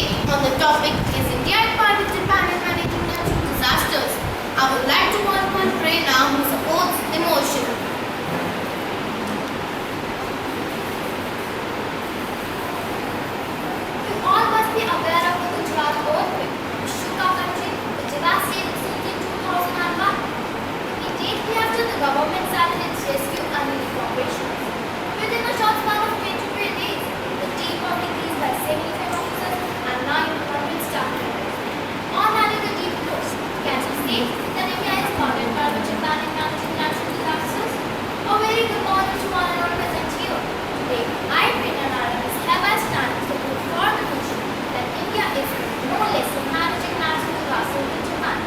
today on the topic is India at par with Japan in managing natural disasters. I would like to call upon Prerna who supports the motion. You all must be aware of the Gujarat earthquake, which shook our country with devastating scenes in 2001. Immediately after, the government started its rescue and relief operations. Within a short span of 23 days, the team was increased by 75 officers and 900 staff members. On adding the deep coast, can we say that India is partnered with Japan in managing natural disasters? A very good morning to all and all present here. Today, I, Prerna Narayanan, have I stand to support for the notion that India is no less in managing natural disasters than Japan.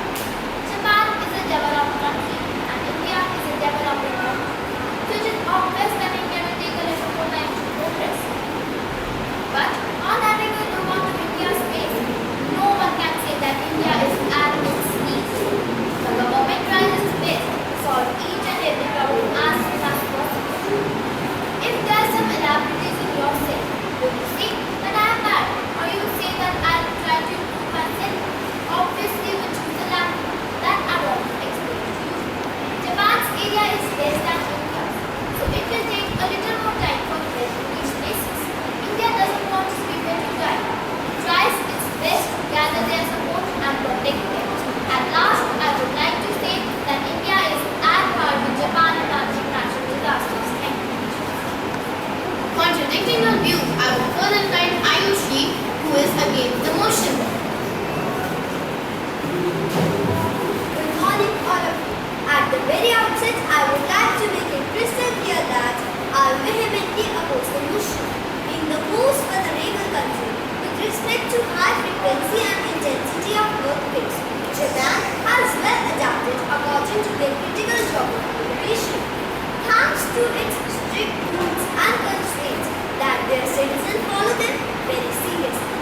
Japan is a developed country and India is a developing country. So it is obvious that India will take a little more time to progress. But on having a look onto India's space, no one can say that India is at its knees. The government tries its best to solve each and every problem as soon as possible. If there are some elaborations in your set, will you say that I am bad, or you say that I will try to improve myself? Obviously, we choose the latter. That I want to explain to you. Japan's area is less than India's, so it will take a little more time for it to reach places. India doesn't want to see them to die. It tries its best to gather their support and protect them. At last, I would like to say that India is at par with Japan in managing natural disasters. Thank you. Contradicting your view, I would further invite Ayushi who is against the motion. Good morning, all of you. At the very outset, I would like to make it crystal clear that I vehemently oppose the motion. Being the most vulnerable country with respect to high frequency and intensity of earthquakes, Japan has well adapted according to their critical geographical location. Thanks to its strict rules and constraints that their citizens follow them very seriously.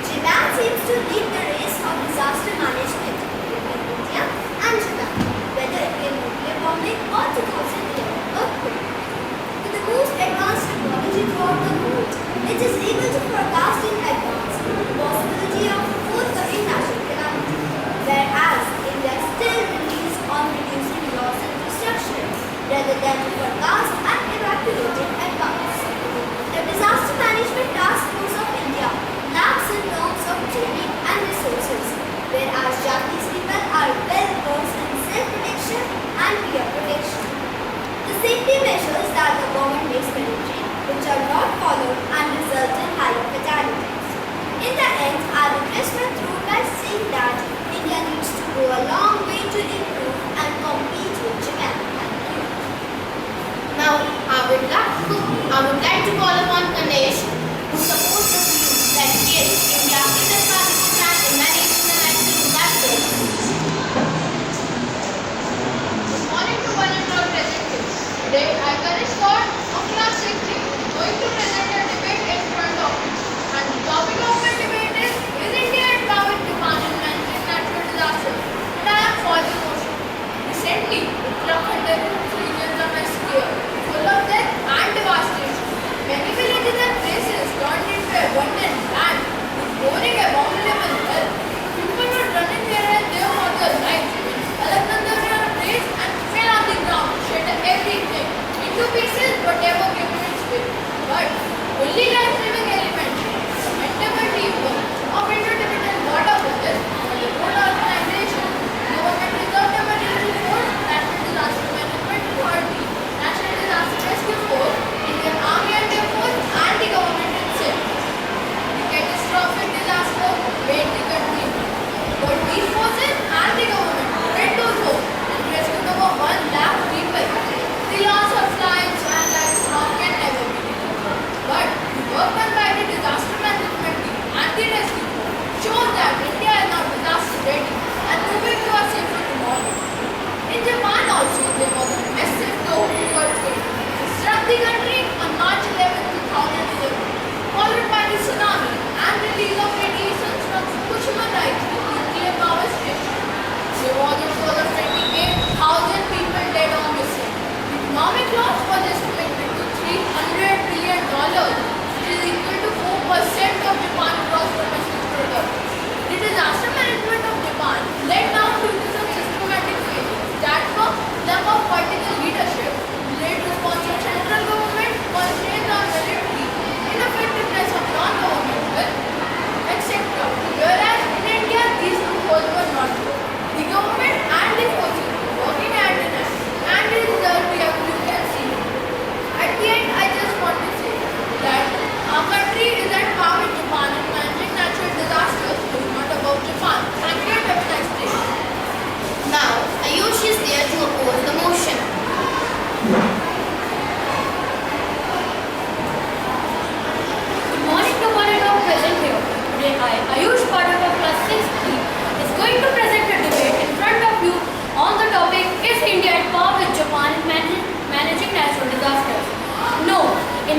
Japan seems to lead the race of disaster management between India and Japan, whether it be nuclear bombing or 2011 earthquake. With the most advanced technology throughout the world, it is able to forecast in advance the possibility of forthcoming natural calamity, whereas India still relies on reducing loss and destruction rather than to forecast and evacuate in advance. The Disaster Management Task Force of India lacks in terms of training and resources, whereas Japanese people are well versed in self-protection and peer protection. The safety measures that the government makes mandatory, which are not followed and result in higher fatalities. In the end, I will rest my throat by saying that India needs to go a long way to improve and compete with Japan. Thank you. Now, I would like to call upon Ganesh who supports the view that yes, India is a part of Japan in managing the natural disasters. Good morning to one and all present here. Today, I, Ganesh Kaur of class 6C, going to present a debate in front of you. And the topic of the debate is India at par with Japan in managing natural disasters? And I am for the motion. Recently, Uttarakhand and regions of West here, full of death and devastation. Many villages and places turned into abundant land with boring abominable health. People were running here and there for their lives. Alexander River blazed and fell on the ground, shattered everything into pieces, whatever came in its way. But only life-saving element, the Mantemal team of Indo-Tibetan border forces and the whole organization, Government Reserve Emergency Force, National Disaster Management Authority, National Disaster Rescue Force, Indian Army and Air Force, and the government itself. The catastrophic disaster made the country. But these forces and the government did those hope and rescued over 1 lakh people. The loss of lives and lives now can never be recovered. But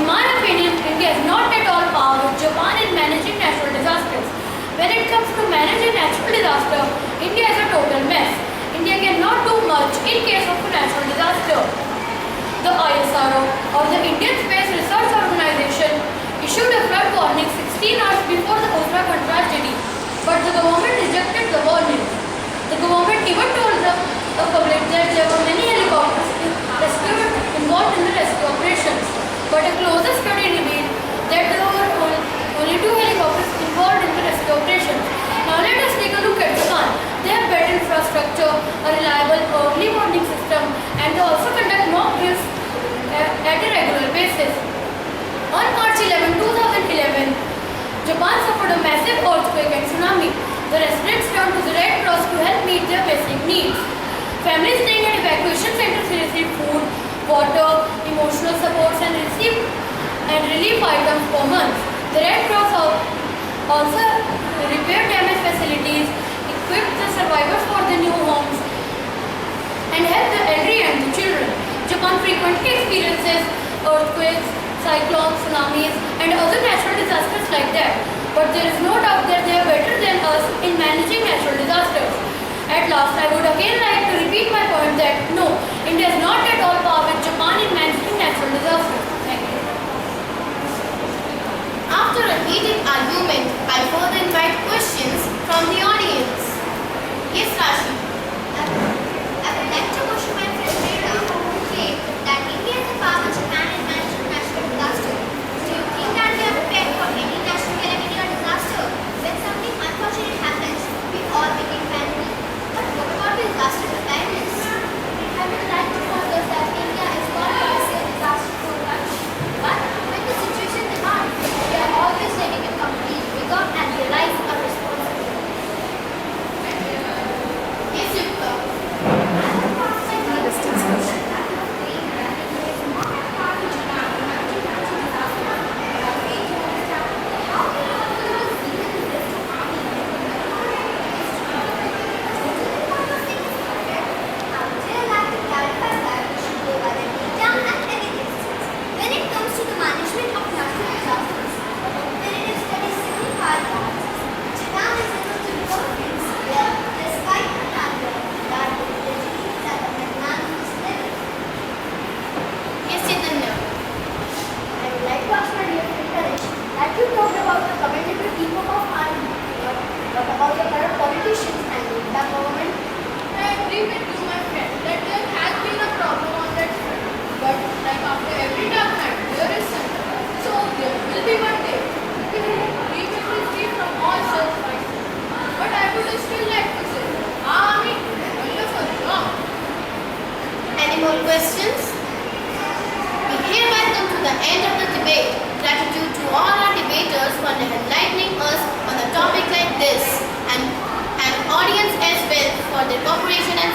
my opinion, India is not at all par with Japan in managing natural disasters. When it comes to managing natural disaster, India is a total mess. India cannot do much in case of a natural disaster. The ISRO, or the Indian Space Research Organization, issued a flood warning 16 hours before the Uttarakhand tragedy, but the government rejected the warning. The government even told the public that there were many helicopters involved in the rescue operations, but a closer study revealed that there were only 2 helicopters involved in the rescue operations. Now let us take a look at Japan. They have better infrastructure, a reliable early warning system, and they also conduct mock drills at a regular basis. On March 11, 2011, Japan suffered a massive earthquake and tsunami. The residents turned to the Red Cross to help meet their basic needs. Families staying at evacuation centers received food, water, emotional supports, and relief items for months. The Red Cross also repaired damaged facilities, equipped the survivors for the new homes, and helped the elderly and the children. Japan frequently experiences earthquakes, cyclones, tsunamis, and other natural disasters like that. But there is no doubt that they are better than us in managing natural disasters. At last, I would again like to repeat my point that no, India is not at all par with Japan in managing natural disasters. Thank you. After a heated argument, I further invite questions from the audience. Yes, Rashi. I would like to question my friend Rita, who claimed that India is a power Japan in managing natural disaster. Do you think that we are prepared for any natural calamity or disaster? When something unfortunate happens, we all begin panicking. But what about the disaster preparedness? I would like to further that India is not a disaster prone country. But when the situation demands, we are always ready to complete, vigor and realize our responsibility. Yes, Yukta. When it comes to the management of natural disasters, competitive studies signify that Japan is able to recover things well despite the fact that the disease at a magnanimous level. Yes, Chaitanya. I would like to ask my dear friend Karesh that you talked about the commendable teamwork of army, but what about the current politicians and the government? I agree with you, my friend, that there has been a problem on that front. But like after every dark night, there is sun. So there will be one day we will be free from all such fights. But I would still like to say, army, wonderful job. Any more questions? We hereby come to the end of the debate. Gratitude to all our debaters for enlightening us on a topic like this, and audience as well for their cooperation and